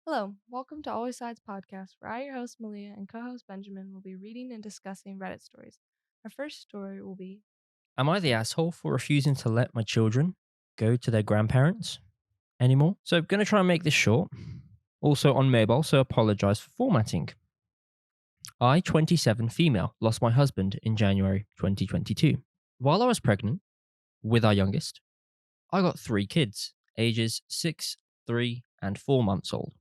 Hello, welcome to Always Sides podcast, where I, your host Malia, and co-host Benjamin will be reading and discussing Reddit stories. Our first story will be Am I the asshole for refusing to let my children go to their grandparents anymore? So, going to try and make this short. Also on mobile, so apologize for formatting. I, 27 female, lost my husband in January 2022. While I was pregnant with our youngest, I got three kids, ages 6, 3, and 4 months old.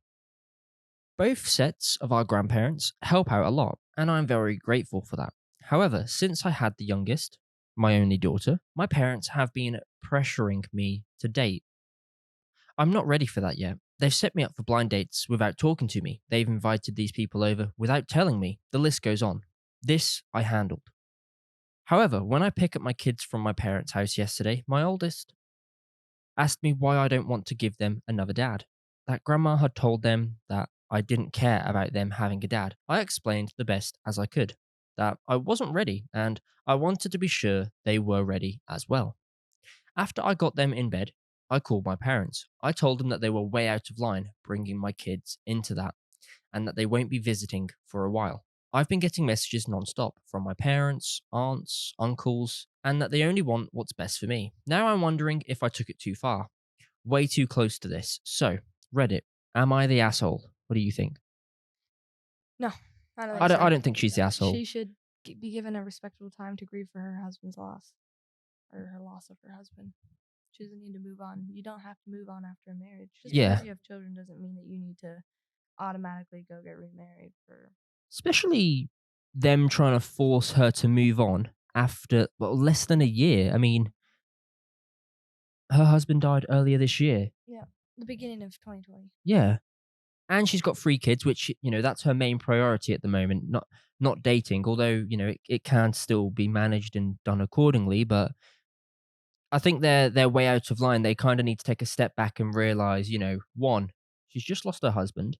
Both sets of our grandparents help out a lot, and I'm very grateful for that. However, since I had the youngest, my only daughter, my parents have been pressuring me to date. I'm not ready for that yet. They've set me up for blind dates without talking to me. They've invited these people over without telling me. The list goes on. This I handled. However, when I pick up my kids from my parents' house yesterday, my oldest asked me why I don't want to give them another dad. That grandma had told them that I didn't care about them having a dad. I explained the best as I could that I wasn't ready and I wanted to be sure they were ready as well. After I got them in bed, I called my parents. I told them that they were way out of line bringing my kids into that and that they won't be visiting for a while. I've been getting messages nonstop from my parents, aunts, uncles, and that they only want what's best for me. Now I'm wondering if I took it too far, way too close to this. So, Reddit, am I the asshole? What do you think? no, I don't I think don't, so. I don't think she's the asshole. She should be given a respectable time to grieve for her husband's loss or her loss of her husband. She doesn't need to move on. You don't have to move on after a marriage. Just Yeah, because you have children doesn't mean that you need to automatically go get remarried for. especially them trying to force her to move on after, well, less than a year. I mean, her husband died earlier this year. Yeah, the beginning of 2020. Yeah. And she's got three kids, which, that's her main priority at the moment, not dating, although, it can still be managed and done accordingly. But I think they're way out of line. They kind of need to take a step back and realize, one, she's just lost her husband.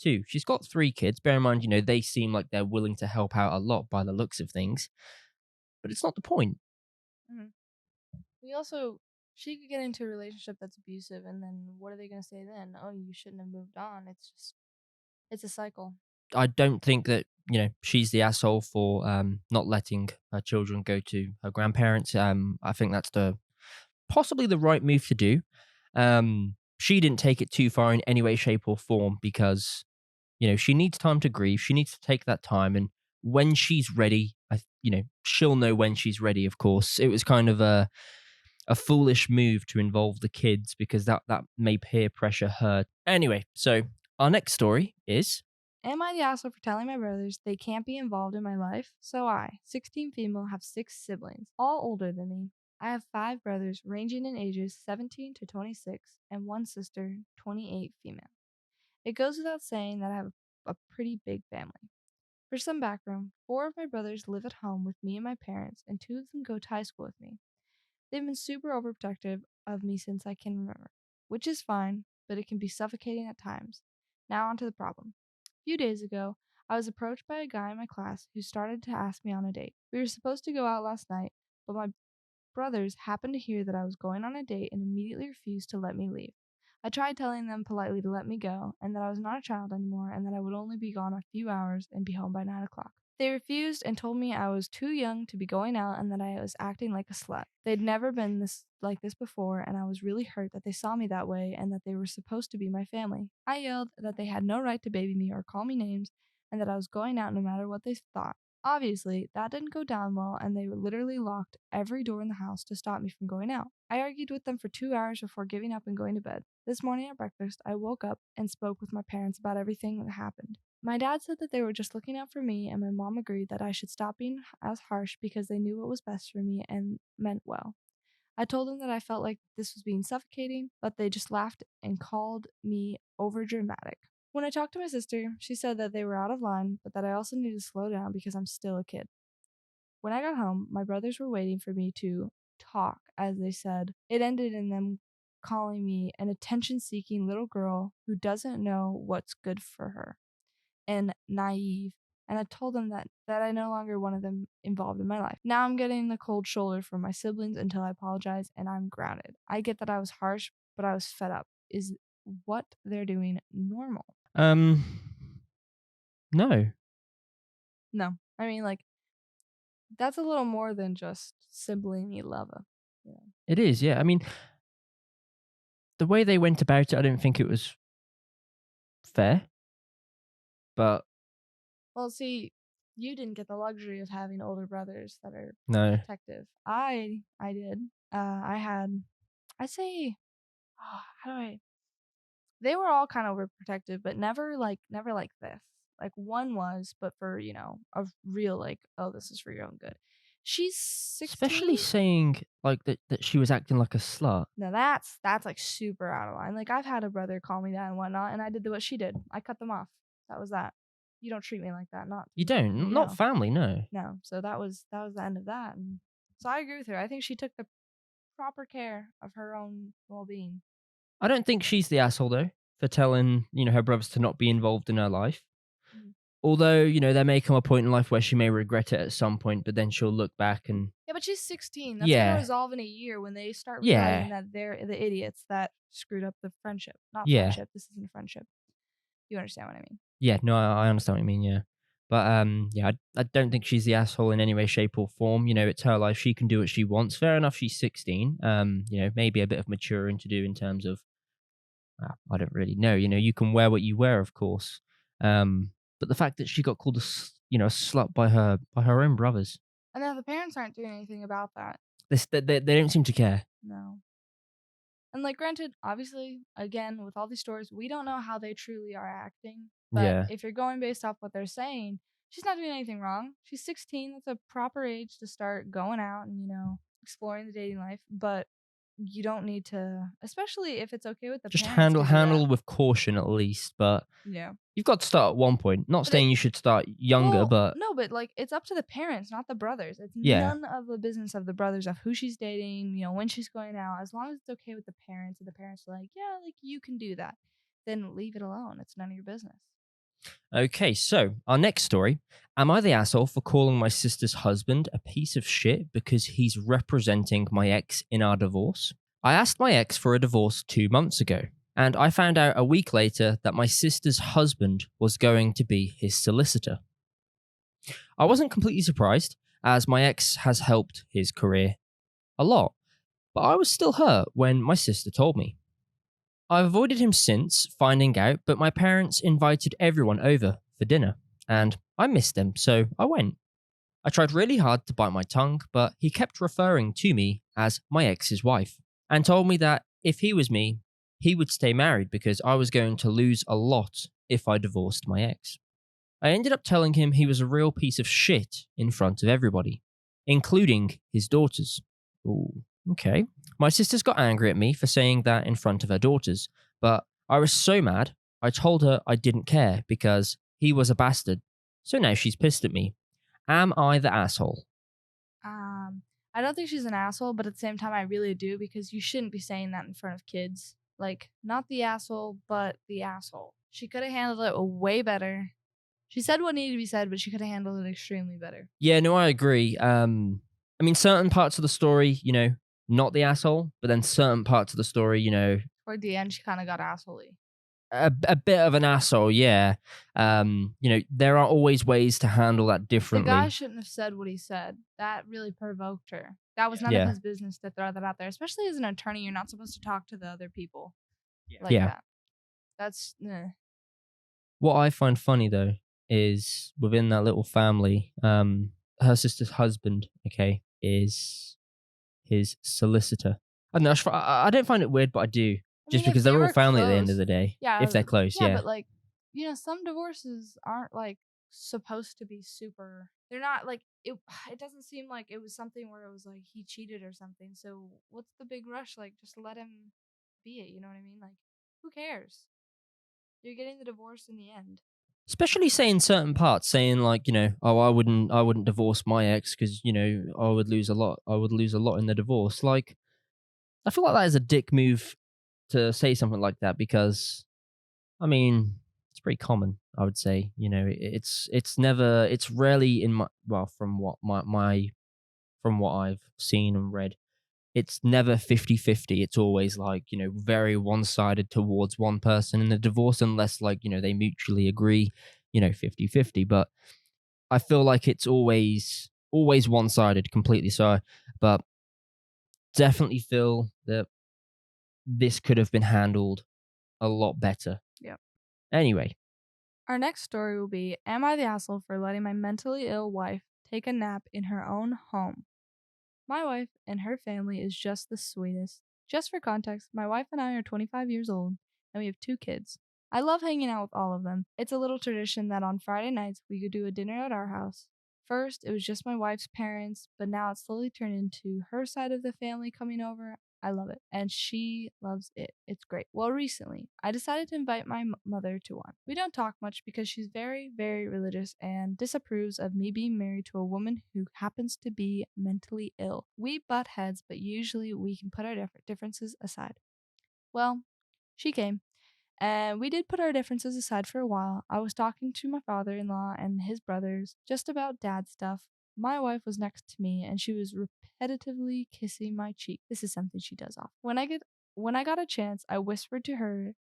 Two, she's got three kids. Bear in mind, they seem like they're willing to help out a lot by the looks of things, but it's not the point. Mhm. We also, she could get into a relationship that's abusive, and then what are they going to say then? Oh, you shouldn't have moved on. It's a cycle. I don't think that she's the asshole for not letting her children go to her grandparents. I think that's the possibly the right move to do. She didn't take it too far in any way, shape, or form because she needs time to grieve. She needs to take that time, and when she's ready, she'll know when she's ready. Of course, it was kind of a foolish move to involve the kids because that may peer pressure her. Anyway, so our next story is Am I the asshole for telling my brothers they can't be involved in my life? So I, 16 female, have 6 siblings, all older than me. I have 5 brothers ranging in ages 17 to 26 and one sister, 28 female. It goes without saying that I have a pretty big family. For some background, 4 of my brothers live at home with me and my parents, and 2 of them go to high school with me. They've been super overprotective of me since I can remember, which is fine, but it can be suffocating at times. Now, on to the problem. A few days ago, I was approached by a guy in my class who started to ask me on a date. We were supposed to go out last night, but my brothers happened to hear that I was going on a date and immediately refused to let me leave. I tried telling them politely to let me go and that I was not a child anymore and that I would only be gone a few hours and be home by 9 o'clock. They refused and told me I was too young to be going out and that I was acting like a slut. They'd never been this before, and I was really hurt that they saw me that way and that they were supposed to be my family. I yelled that they had no right to baby me or call me names and that I was going out no matter what they thought. Obviously, that didn't go down well, and they literally locked every door in the house to stop me from going out. I argued with them for 2 hours before giving up and going to bed. This morning at breakfast, I woke up and spoke with my parents about everything that happened. My dad said that they were just looking out for me, and my mom agreed that I should stop being as harsh because they knew what was best for me and meant well. I told them that I felt like this was being suffocating, but they just laughed and called me overdramatic. When I talked to my sister, she said that they were out of line, but that I also needed to slow down because I'm still a kid. When I got home, my brothers were waiting for me to talk, as they said. It ended in them calling me an attention seeking little girl who doesn't know what's good for her and naive. And I told them that I no longer wanted them involved in my life. Now I'm getting the cold shoulder from my siblings until I apologize and I'm grounded. I get that I was harsh, but I was fed up. Is what they're doing normal? Um, no, No. I mean, like, that's a little more than just sibling love. You know. it is. Yeah, I mean, the way they went about it, I don't think it was fair. But Well, see, you didn't get the luxury of having older brothers that are no, protective. I did. I had, I say, how do I? They were all kind of overprotective, but never like this. Like one was, but for a real like, oh, this is for your own good. She's 16. especially saying like that she was acting like a slut. Now that's like super out of line. Like I've had a brother call me that and whatnot, and I did what she did. I cut them off. That was that. You don't treat me like that. Not You don't, not no family, no. no. So that was the end of that. And so I agree with her. I think she took the proper care of her own well being. I don't think she's the asshole though for telling her brothers to not be involved in her life. Mm-hmm. Although there may come a point in life where she may regret it at some point, but then she'll look back and Yeah, but she's 16. That's gonna yeah, resolve in a year when they start realizing yeah, that they're the idiots that screwed up the friendship. Not yeah, friendship. This isn't a friendship. You understand what I mean? yeah. No, I understand what you mean. Yeah, but yeah, I don't think she's the asshole in any way, shape, or form. It's her life; she can do what she wants. Fair enough. She's 16. Maybe a bit of maturing to do in terms of I don't really know. You can wear what you wear, of course. But the fact that she got called a slut by her own brothers, And now the parents aren't doing anything about that. they don't seem to care. No. And like granted, obviously, again, with all these stories, we don't know how they truly are acting. But Yeah, if you're going based off what they're saying, she's not doing anything wrong. She's 16. That's a proper age to start going out and, exploring the dating life. But you don't need to, especially if it's okay with the just parents to do that. handle with caution at least. But Yeah. you've got to start at one point. Not But saying you should start younger, well, but no, but like it's up to the parents, not the brothers. It's yeah, none of the business of the brothers of who she's dating, when she's going out. As long as it's okay with the parents, and the parents are like, yeah, like you can do that, then leave it alone. It's none of your business. okay. So our next story: am I the asshole for calling my sister's husband a piece of shit because he's representing my ex in our divorce? I asked my ex for a divorce 2 months ago, and I found out a week later that my sister's husband was going to be his solicitor. I wasn't completely surprised, as my ex has helped his career a lot, but I was still hurt when my sister told me. I've avoided him since finding out, but my parents invited everyone over for dinner, and I missed them, so I went. I tried really hard to bite my tongue, but he kept referring to me as my ex's wife, and told me that if he was me, he would stay married because I was going to lose a lot if I divorced my ex. I ended up telling him he was a real piece of shit in front of everybody, including his daughters. Ooh, okay. My sisters got angry at me for saying that in front of her daughters, but I was so mad, I told her I didn't care because he was a bastard. So now she's pissed at me. Am I the asshole? Um, I don't think she's an asshole, but at the same time, I really do because you shouldn't be saying that in front of kids. Like, not the asshole, but the asshole. She could have handled it way better. She said what needed to be said, but she could have handled it extremely better. Yeah, no, I agree. I mean, certain parts of the story, not the asshole, but then certain parts of the story, Toward the end, she kind of got assholey. a bit of an asshole, yeah. There are always ways to handle that The guy differently. shouldn't have said what he said. That really provoked her. That was none of Yeah, his business to throw that out there. Especially as an attorney, you're not supposed to talk to the other people like yeah. that. That's What I find funny though is within that little family, her sister's husband, okay, is his solicitor. I don't know. I don't find it weird, but I do, I just mean, if because they they're all were family at the end of close, the day. yeah, If they're close, yeah, yeah, but like, some divorces aren't like supposed to be super. They're not like it. It doesn't seem like it was something where it was like he cheated or something. So what's the big rush? Like, just let him be it. You know what I mean? Like, who cares? You're getting the divorce in the end. especially saying certain parts, saying like, oh, I wouldn't divorce my ex because I would lose a lot. I would lose a lot in the divorce. Like, I feel like that is a dick move to say something like that because, I mean, it's pretty common. I would say, it's rarely in my well from what my from what I've seen and read. it's never 50-50. It's always like, very one-sided towards one person in the divorce, unless like, they mutually agree, 50-50. But I feel like it's always one-sided completely. So, but definitely feel that this could have been handled a lot better. Yep. Anyway, Our next story will be, am I the asshole for letting my mentally ill wife take a nap in her own home? My wife and her family is just the sweetest. Just for context, my wife and I are 25 years old and we have 2 kids. I love hanging out with all of them. It's a little tradition that on Friday nights we could do a dinner at our house. First, it was just my wife's parents, but now it's slowly turned into her side of the family coming over. I love it, and she loves it. It's great. Well, recently, I decided to invite my mother to one. We don't talk much because she's very, very religious and disapproves of me being married to a woman who happens to be mentally ill. We butt heads, but usually we can put our differences aside. Well, she came. And we did put our differences aside for a while. I was talking to my father in law and his brothers just about dad stuff. My wife was next to me and she was repetitively kissing my cheek. This is something she does often. When I got a chance, I whispered to her,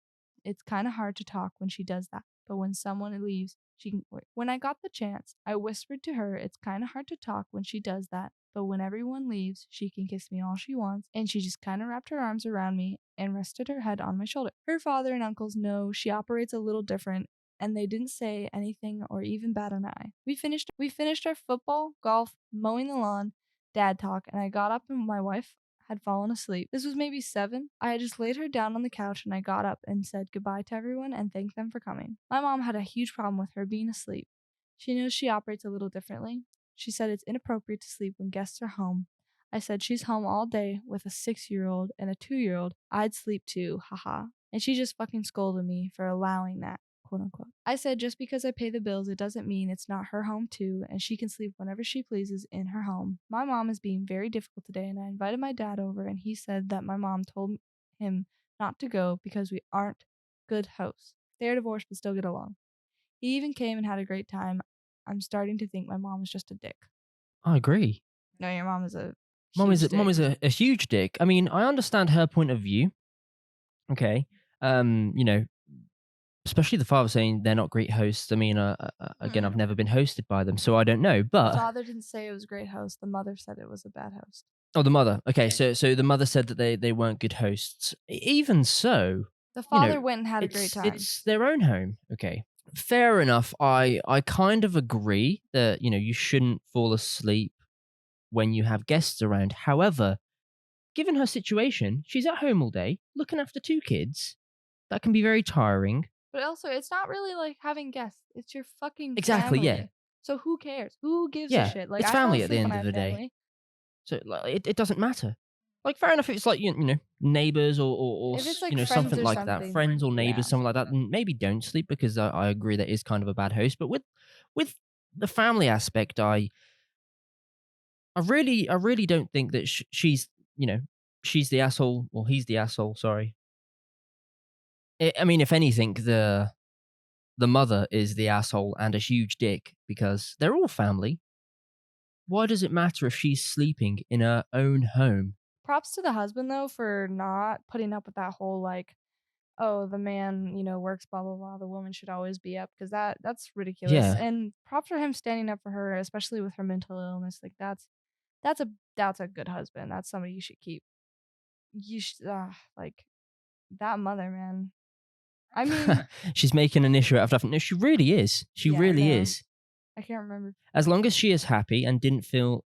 it's kind of hard to talk when she does that, but when someone leaves, she can wait. When I got the chance, I whispered to her, it's kind of hard to talk when she does that, but when everyone leaves, she can kiss me all she wants. And she just kind of wrapped her arms around me and rested her head on my shoulder. Her father and uncles know she operates a little different, and they didn't say anything or even bat an eye. We finished our football, golf, mowing the lawn, dad talk, and I got up and my wife had fallen asleep. This was maybe 7. I had just laid her down on the couch and I got up and said goodbye to everyone and thanked them for coming. My mom had a huge problem with her being asleep. She knows she operates a little differently. She said it's inappropriate to sleep when guests are home. I said she's home all day with a 6-year-old and a 2-year-old. I'd sleep too, haha. And she just fucking scolded me for allowing that, quote unquote. I said just because I pay the bills, it doesn't mean it's not her home too, and she can sleep whenever she pleases in her home. My mom is being very difficult today, and I invited my dad over, and he said that my mom told him not to go because we aren't good hosts. They are divorced but still get along. He even came and had a great time. I'm starting to think my mom is just a dick. I agree. No, your mom is a Mom huge is dick. a huge dick. I mean, I understand her point of view. Okay. You know, especially the father saying they're not great hosts. I mean, again, I've never been hosted by them, so I don't know. The But father didn't say it was a great host. The mother said it was a bad host. oh, the mother. Okay, so the mother said that they weren't good hosts. Even so, The you know, father went and had a great time. it's their own home. Okay, fair enough. I kind of agree that you shouldn't fall asleep when you have guests around. However, given her situation, she's at home all day looking after 2 kids. That can be very tiring. But also, it's not really like having guests. It's your fucking Exactly. Yeah. family. So who cares? Who gives a Yeah. shit? Like, It's I fall family at the asleep when end I of have the day. family. So like, it doesn't matter. Like, fair enough if it's like, neighbors or If it's like friends something or like that, something, friends or yeah. neighbors, something like that, then maybe don't sleep because I agree that is kind of a bad host. But with the family aspect, I really don't think that she's the asshole or he's the asshole. Sorry. I mean, if anything, the mother is the asshole and a huge dick because they're all family. Why does it matter if she's sleeping in her own home? Props to the husband though for not putting up with that whole like, oh, the man, works, blah blah blah. The woman should always be up because that's ridiculous. Yeah. And props for him standing up for her, especially with her mental illness. Like that's a that's a good husband. That's somebody you should keep. You should like that mother, man. I mean, She's making an issue out of nothing. No, she really is. She yeah, I really know. is. I can't remember. As long as she is happy and didn't feel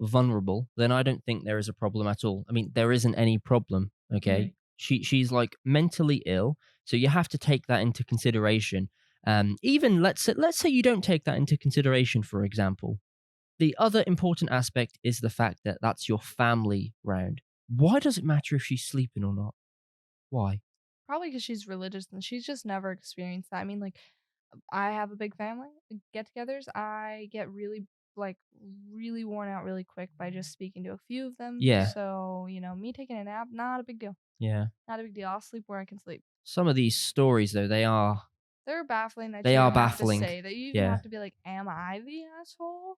vulnerable, then I don't think there is a problem at all. I mean, there isn't any problem, okay? She's like mentally ill, so you have to take that into consideration. Even let's say you don't take that into consideration, for example. The other important aspect is the fact that that's your family round. Why does it matter if she's sleeping or not? Why? Probably because she's religious and she's just never experienced that. I mean, like, I have a big family, get-togethers. I get like, really worn out really quick by just speaking to a few of them. Yeah, So, me taking a nap, not a big deal. yeah. Not a big deal. I'll sleep where I can sleep. Some of these stories, though, They're baffling that they you are don't have to baffling. say that. You even Yeah. have to be like, am I the asshole?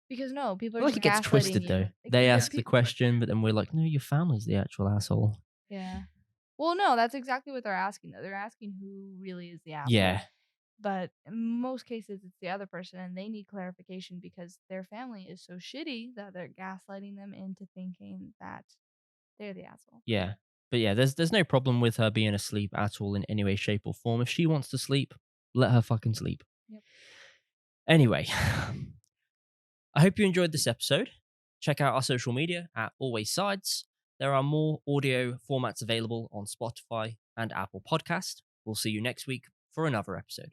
Because no, people I are feel like just it gets gaslighting twisted though. you. They Yeah, ask the question, but then we're like, no, your family's the actual asshole. yeah. Well, no, that's exactly what they're asking, though. They're asking who really is the asshole. Yeah. But in most cases, it's the other person, and they need clarification because their family is so shitty that they're gaslighting them into thinking that they're the asshole. Yeah. But yeah, there's no problem with her being asleep at all in any way, shape, or form. If she wants to sleep, let her fucking sleep. Yep. Anyway, I hope you enjoyed this episode. Check out our social media at Always Sides. There are more audio formats available on Spotify and Apple Podcast. We'll see you next week for another episode.